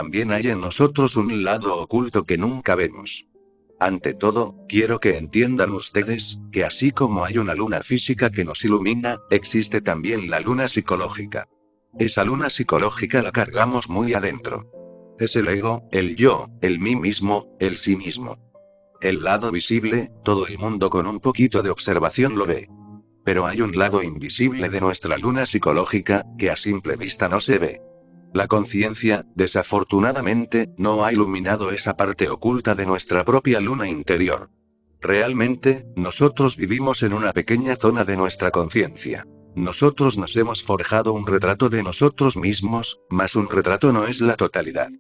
también hay en nosotros un lado oculto que nunca vemos. Ante todo, quiero que entiendan ustedes, que así como hay una luna física que nos ilumina, existe también la luna psicológica. Esa luna psicológica la cargamos muy adentro. Es el ego, el yo, el mí mismo, el sí mismo. El lado visible, todo el mundo con un poquito de observación lo ve. Pero hay un lado invisible de nuestra luna psicológica, que a simple vista no se ve. La conciencia, desafortunadamente, no ha iluminado esa parte oculta de nuestra propia luna interior. Realmente, nosotros vivimos en una pequeña zona de nuestra conciencia. Nosotros nos hemos forjado un retrato de nosotros mismos, mas un retrato no es la totalidad.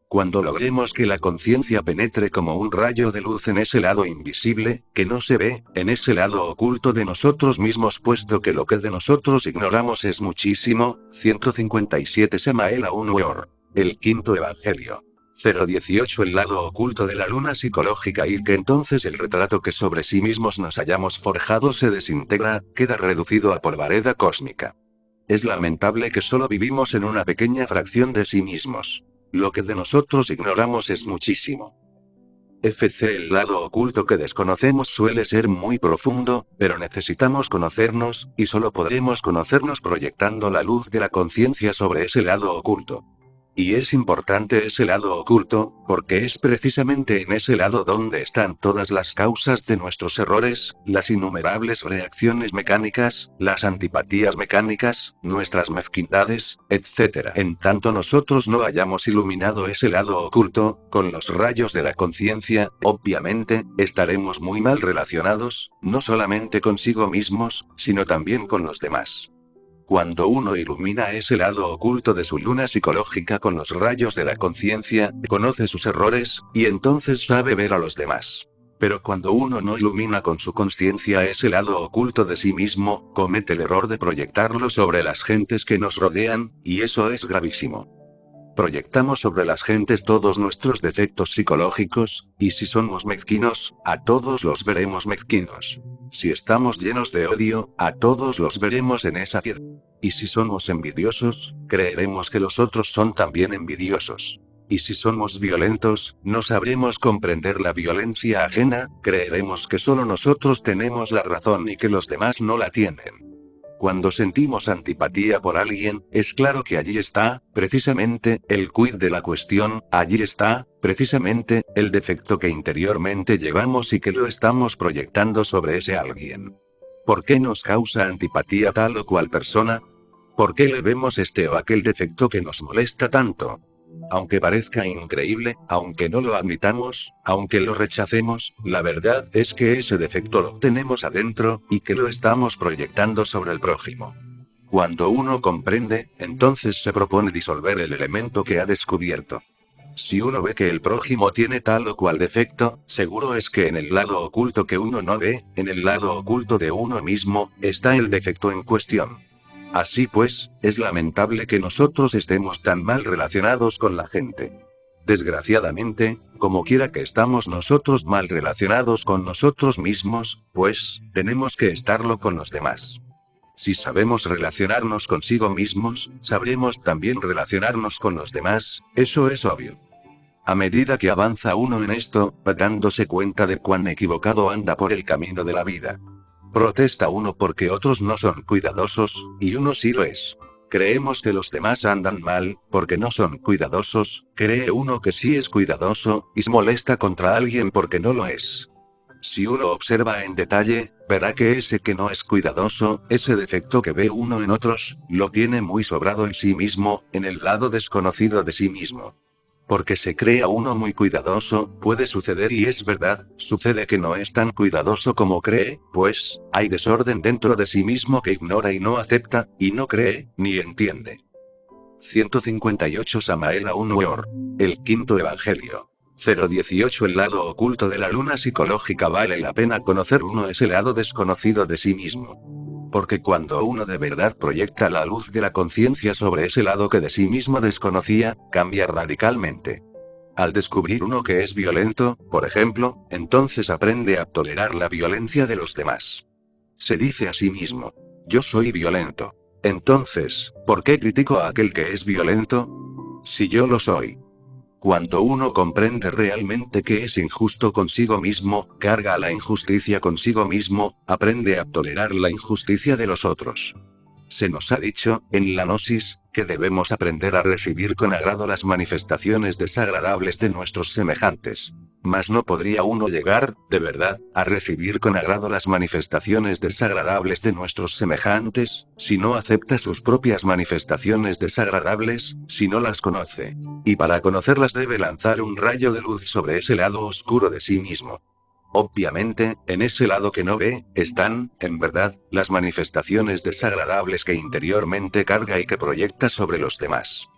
Cuando logremos que la conciencia penetre como un rayo de luz en ese lado invisible, que no se ve, en ese lado oculto de nosotros mismos, puesto que lo que de nosotros ignoramos es muchísimo, 157 Samael Aun Weor. El quinto evangelio. 018 El lado oculto de la luna psicológica, y que entonces el retrato que sobre sí mismos nos hayamos forjado se desintegra, queda reducido a polvareda cósmica. Es lamentable que solo vivimos en una pequeña fracción de sí mismos. Lo que de nosotros ignoramos es muchísimo. El lado oculto que desconocemos suele ser muy profundo, pero necesitamos conocernos, y solo podremos conocernos proyectando la luz de la conciencia sobre ese lado oculto. Y es importante ese lado oculto, porque es precisamente en ese lado donde están todas las causas de nuestros errores, las innumerables reacciones mecánicas, las antipatías mecánicas, nuestras mezquindades, etc. En tanto nosotros no hayamos iluminado ese lado oculto, con los rayos de la conciencia, obviamente, estaremos muy mal relacionados, no solamente consigo mismos, sino también con los demás. Cuando uno ilumina ese lado oculto de su luna psicológica con los rayos de la conciencia, conoce sus errores, y entonces sabe ver a los demás. Pero cuando uno no ilumina con su conciencia ese lado oculto de sí mismo, comete el error de proyectarlo sobre las gentes que nos rodean, y eso es gravísimo. Proyectamos sobre las gentes todos nuestros defectos psicológicos, y si somos mezquinos, a todos los veremos mezquinos. Si estamos llenos de odio, a todos los veremos en esa tierra. Y si somos envidiosos, creeremos que los otros son también envidiosos. Y si somos violentos, no sabremos comprender la violencia ajena, creeremos que solo nosotros tenemos la razón y que los demás no la tienen. Cuando sentimos antipatía por alguien, es claro que allí está, precisamente, el quid de la cuestión, allí está, precisamente, el defecto que interiormente llevamos y que lo estamos proyectando sobre ese alguien. ¿Por qué nos causa antipatía tal o cual persona? ¿Por qué le vemos este o aquel defecto que nos molesta tanto? Aunque parezca increíble, aunque no lo admitamos, aunque lo rechacemos, la verdad es que ese defecto lo tenemos adentro, y que lo estamos proyectando sobre el prójimo. Cuando uno comprende, entonces se propone disolver el elemento que ha descubierto. Si uno ve que el prójimo tiene tal o cual defecto, seguro es que en el lado oculto que uno no ve, en el lado oculto de uno mismo, está el defecto en cuestión. Así pues, es lamentable que nosotros estemos tan mal relacionados con la gente. Desgraciadamente, como quiera que estamos nosotros mal relacionados con nosotros mismos, pues, tenemos que estarlo con los demás. Si sabemos relacionarnos consigo mismos, sabremos también relacionarnos con los demás, eso es obvio. A medida que avanza uno en esto, va dándose cuenta de cuán equivocado anda por el camino de la vida. Protesta uno porque otros no son cuidadosos, y uno sí lo es. Creemos que los demás andan mal, porque no son cuidadosos, cree uno que sí es cuidadoso, y se molesta contra alguien porque no lo es. Si uno observa en detalle, verá que ese que no es cuidadoso, ese defecto que ve uno en otros, lo tiene muy sobrado en sí mismo, en el lado desconocido de sí mismo. Porque se crea uno muy cuidadoso, puede suceder y es verdad, sucede que no es tan cuidadoso como cree, pues, hay desorden dentro de sí mismo que ignora y no acepta, y no cree, ni entiende. 158 Samael Aun Weor. El quinto evangelio. 018 El lado oculto de la luna psicológica. Vale la pena conocer uno ese lado desconocido de sí mismo. Porque cuando uno de verdad proyecta la luz de la conciencia sobre ese lado que de sí mismo desconocía, cambia radicalmente. Al descubrir uno que es violento, por ejemplo, entonces aprende a tolerar la violencia de los demás. Se dice a sí mismo: yo soy violento. Entonces, ¿por qué critico a aquel que es violento? Si yo lo soy. Cuando uno comprende realmente que es injusto consigo mismo, carga a la injusticia consigo mismo, aprende a tolerar la injusticia de los otros. Se nos ha dicho, en la Gnosis, que debemos aprender a recibir con agrado las manifestaciones desagradables de nuestros semejantes. Mas no podría uno llegar, de verdad, a recibir con agrado las manifestaciones desagradables de nuestros semejantes, si no acepta sus propias manifestaciones desagradables, si no las conoce. Y para conocerlas debe lanzar un rayo de luz sobre ese lado oscuro de sí mismo. Obviamente, en ese lado que no ve, están, en verdad, las manifestaciones desagradables que interiormente carga y que proyecta sobre los demás.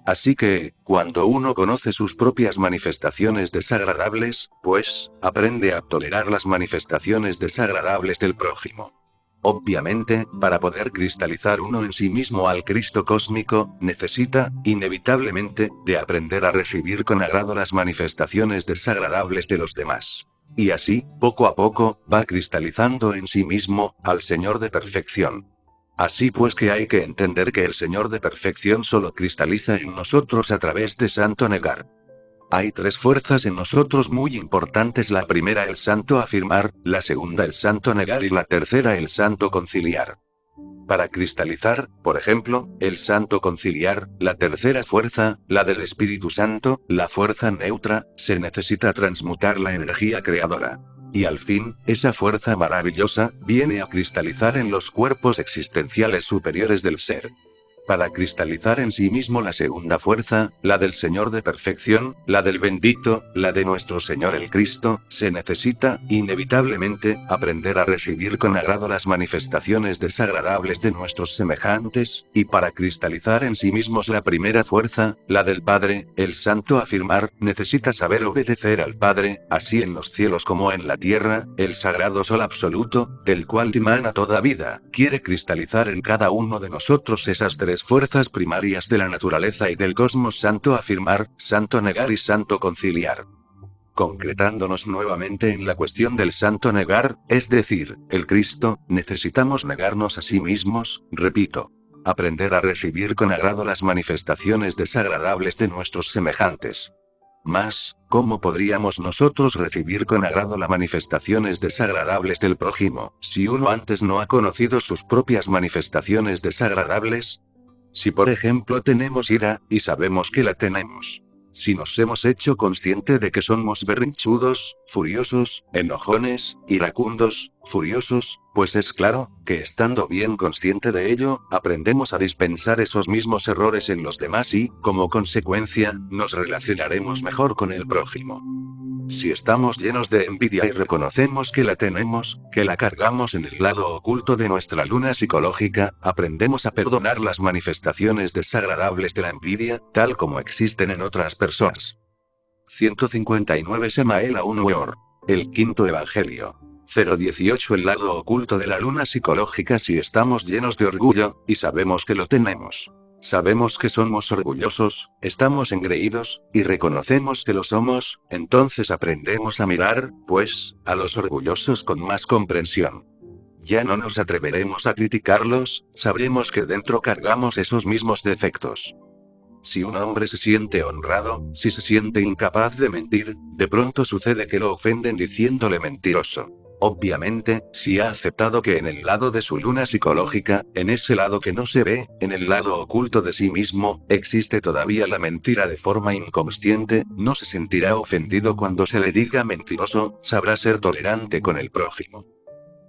Así que, cuando uno conoce sus propias manifestaciones desagradables, pues, aprende a tolerar las manifestaciones desagradables del prójimo. Obviamente, para poder cristalizar uno en sí mismo al Cristo cósmico, necesita, inevitablemente, de aprender a recibir con agrado las manifestaciones desagradables de los demás. Y así, poco a poco, va cristalizando en sí mismo, al Señor de perfección. Así pues que hay que entender que el Señor de perfección solo cristaliza en nosotros a través de santo negar. Hay tres fuerzas en nosotros muy importantes: la primera el santo afirmar, la segunda el santo negar y la tercera el santo conciliar. Para cristalizar, por ejemplo, el santo conciliar, la tercera fuerza, la del Espíritu Santo, la fuerza neutra, se necesita transmutar la energía creadora. Y al fin, esa fuerza maravillosa, viene a cristalizar en los cuerpos existenciales superiores del ser. Para cristalizar en sí mismo la segunda fuerza, la del Señor de perfección, la del bendito, la de nuestro Señor el Cristo, se necesita, inevitablemente, aprender a recibir con agrado las manifestaciones desagradables de nuestros semejantes, y para cristalizar en sí mismos la primera fuerza, la del Padre, el santo afirmar, necesita saber obedecer al Padre, así en los cielos como en la tierra, el sagrado sol absoluto, del cual dimana toda vida, quiere cristalizar en cada uno de nosotros esas tres fuerzas primarias de la naturaleza y del cosmos: santo afirmar, santo negar y santo conciliar. Concretándonos nuevamente en la cuestión del santo negar, es decir, el Cristo, necesitamos negarnos a sí mismos, repito. Aprender a recibir con agrado las manifestaciones desagradables de nuestros semejantes. Mas, ¿cómo podríamos nosotros recibir con agrado las manifestaciones desagradables del prójimo, si uno antes no ha conocido sus propias manifestaciones desagradables? Si por ejemplo tenemos ira, y sabemos que la tenemos. Si nos hemos hecho consciente de que somos berrinchudos, furiosos, enojones, iracundos, furiosos, pues es claro, que estando bien consciente de ello, aprendemos a dispensar esos mismos errores en los demás y, como consecuencia, nos relacionaremos mejor con el prójimo. Si estamos llenos de envidia y reconocemos que la tenemos, que la cargamos en el lado oculto de nuestra luna psicológica, aprendemos a perdonar las manifestaciones desagradables de la envidia, tal como existen en otras personas. 159 Samael Aun Weor. El quinto evangelio. 018 El lado oculto de la luna psicológica. Si estamos llenos de orgullo, y sabemos que lo tenemos. Sabemos que somos orgullosos, estamos engreídos, y reconocemos que lo somos, entonces aprendemos a mirar, pues, a los orgullosos con más comprensión. Ya no nos atreveremos a criticarlos, sabremos que dentro cargamos esos mismos defectos. Si un hombre se siente honrado, si se siente incapaz de mentir, de pronto sucede que lo ofenden diciéndole mentiroso. Obviamente, si ha aceptado que en el lado de su luna psicológica, en ese lado que no se ve, en el lado oculto de sí mismo, existe todavía la mentira de forma inconsciente, no se sentirá ofendido cuando se le diga mentiroso, sabrá ser tolerante con el prójimo.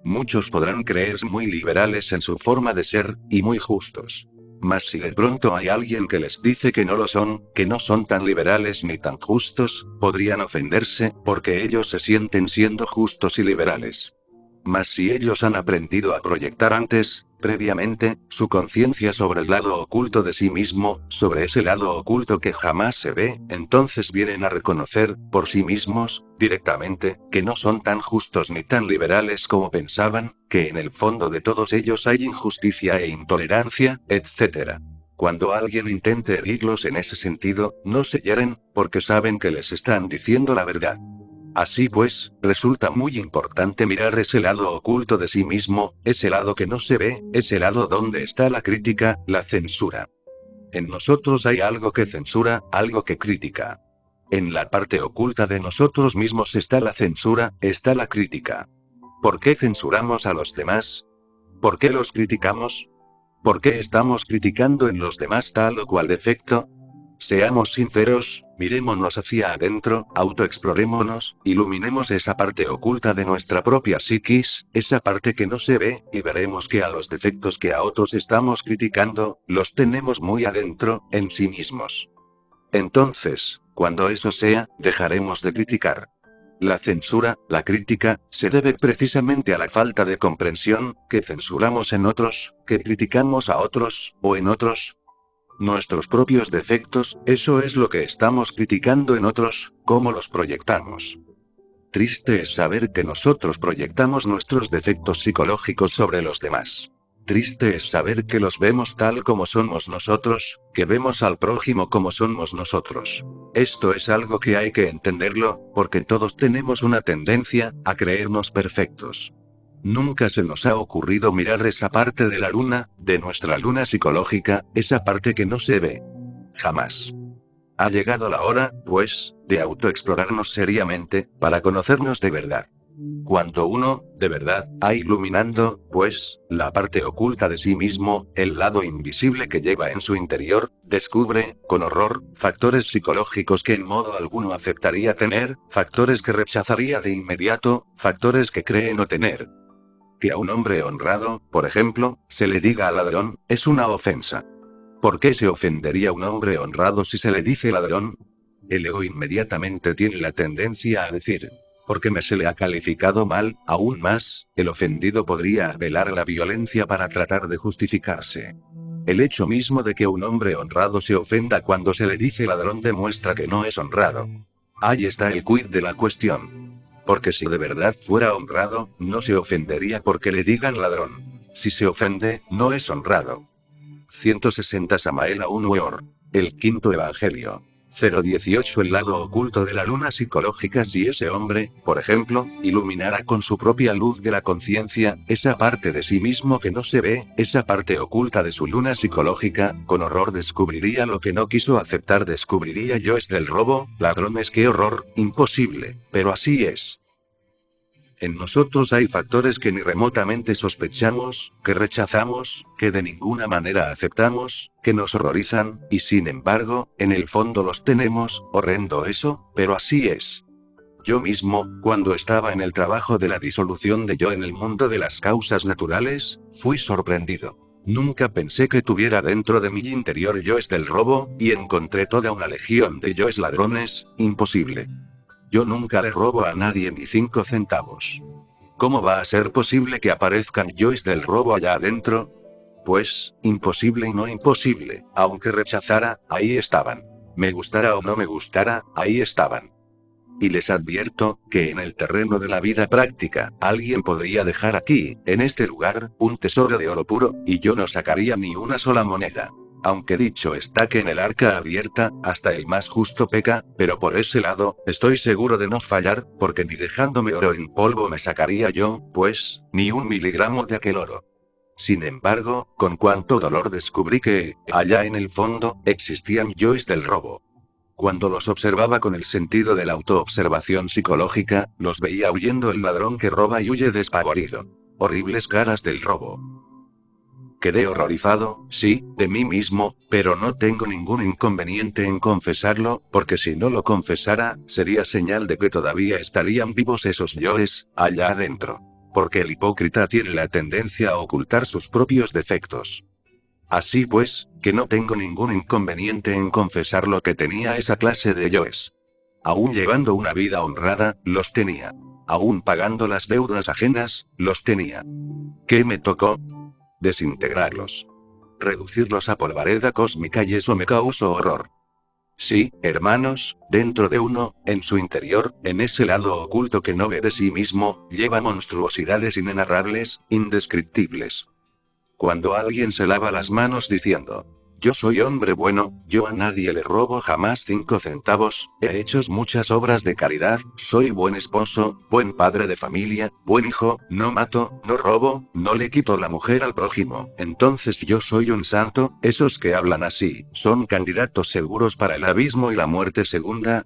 Muchos podrán creerse muy liberales en su forma de ser, y muy justos. Mas si de pronto hay alguien que les dice que no lo son, que no son tan liberales ni tan justos, podrían ofenderse, porque ellos se sienten siendo justos y liberales. Mas si ellos han aprendido a proyectar antes, previamente, su conciencia sobre el lado oculto de sí mismo, sobre ese lado oculto que jamás se ve, entonces vienen a reconocer, por sí mismos, directamente, que no son tan justos ni tan liberales como pensaban, que en el fondo de todos ellos hay injusticia e intolerancia, etc. Cuando alguien intente herirlos en ese sentido, no se hieren, porque saben que les están diciendo la verdad. Así pues, resulta muy importante mirar ese lado oculto de sí mismo, ese lado que no se ve, ese lado donde está la crítica, la censura. En nosotros hay algo que censura, algo que critica. En la parte oculta de nosotros mismos está la censura, está la crítica. ¿Por qué censuramos a los demás? ¿Por qué los criticamos? ¿Por qué estamos criticando en los demás tal o cual defecto? Seamos sinceros, mirémonos hacia adentro, autoexplorémonos, iluminemos esa parte oculta de nuestra propia psiquis, esa parte que no se ve, y veremos que a los defectos que a otros estamos criticando, los tenemos muy adentro, en sí mismos. Entonces, cuando eso sea, dejaremos de criticar. La censura, la crítica, se debe precisamente a la falta de comprensión, que censuramos en otros, que criticamos a otros, o en otros. Nuestros propios defectos, eso es lo que estamos criticando en otros, cómo los proyectamos. Triste es saber que nosotros proyectamos nuestros defectos psicológicos sobre los demás. Triste es saber que los vemos tal como somos nosotros, que vemos al prójimo como somos nosotros. Esto es algo que hay que entenderlo, porque todos tenemos una tendencia a creernos perfectos. Nunca se nos ha ocurrido mirar esa parte de la luna, de nuestra luna psicológica, esa parte que no se ve. Jamás. Ha llegado la hora, pues, de autoexplorarnos seriamente, para conocernos de verdad. Cuando uno, de verdad, ha iluminando, pues, la parte oculta de sí mismo, el lado invisible que lleva en su interior, descubre, con horror, factores psicológicos que en modo alguno aceptaría tener, factores que rechazaría de inmediato, factores que cree no tener. Que a un hombre honrado, por ejemplo, se le diga ladrón, es una ofensa. ¿Por qué se ofendería un hombre honrado si se le dice ladrón? El ego inmediatamente tiene la tendencia a decir, porque se le ha calificado mal, aún más, el ofendido podría apelar a la violencia para tratar de justificarse. El hecho mismo de que un hombre honrado se ofenda cuando se le dice ladrón demuestra que no es honrado. Ahí está el quid de la cuestión. Porque si de verdad fuera honrado, no se ofendería porque le digan ladrón. Si se ofende, no es honrado. 160 Samael Aun Weor. El quinto evangelio. 018 El lado oculto de la luna psicológica. Si ese hombre, por ejemplo, iluminara con su propia luz de la conciencia, esa parte de sí mismo que no se ve, esa parte oculta de su luna psicológica, con horror descubriría lo que no quiso aceptar, descubriría yo es del robo, ladrones, qué horror, imposible, pero así es. En nosotros hay factores que ni remotamente sospechamos, que rechazamos, que de ninguna manera aceptamos, que nos horrorizan, y sin embargo, en el fondo los tenemos, horrendo eso, pero así es. Yo mismo, cuando estaba en el trabajo de la disolución de yo en el mundo de las causas naturales, fui sorprendido. Nunca pensé que tuviera dentro de mi interior yoes del robo, y encontré toda una legión de yoes ladrones, imposible. Yo nunca le robo a nadie ni 5 centavos. ¿Cómo va a ser posible que aparezcan yoes del robo allá adentro? Pues, imposible y no imposible, aunque rechazara, ahí estaban. Me gustara o no me gustara, ahí estaban. Y les advierto, que en el terreno de la vida práctica, alguien podría dejar aquí, en este lugar, un tesoro de oro puro, y yo no sacaría ni una sola moneda. Aunque dicho está que en el arca abierta, hasta el más justo peca, pero por ese lado, estoy seguro de no fallar, porque ni dejándome oro en polvo me sacaría yo, pues, ni un miligramo de aquel oro. Sin embargo, con cuánto dolor descubrí que, allá en el fondo, existían yoes del robo. Cuando los observaba con el sentido de la autoobservación psicológica, los veía huyendo el ladrón que roba y huye despavorido. Horribles caras del robo. Quedé horrorizado, sí, de mí mismo, pero no tengo ningún inconveniente en confesarlo, porque si no lo confesara, sería señal de que todavía estarían vivos esos yoes, allá adentro. Porque el hipócrita tiene la tendencia a ocultar sus propios defectos. Así pues, que no tengo ningún inconveniente en confesar lo que tenía esa clase de yoes. Aún llevando una vida honrada, los tenía. Aún pagando las deudas ajenas, los tenía. ¿Qué me tocó? Desintegrarlos. Reducirlos a polvareda cósmica y eso me causó horror. Sí, hermanos, dentro de uno, en su interior, en ese lado oculto que no ve de sí mismo, lleva monstruosidades inenarrables, indescriptibles. Cuando alguien se lava las manos diciendo, yo soy hombre bueno, yo a nadie le robo jamás 5 centavos, he hecho muchas obras de caridad, soy buen esposo, buen padre de familia, buen hijo, no mato, no robo, no le quito la mujer al prójimo, entonces yo soy un santo, esos que hablan así, son candidatos seguros para el abismo y la muerte segunda.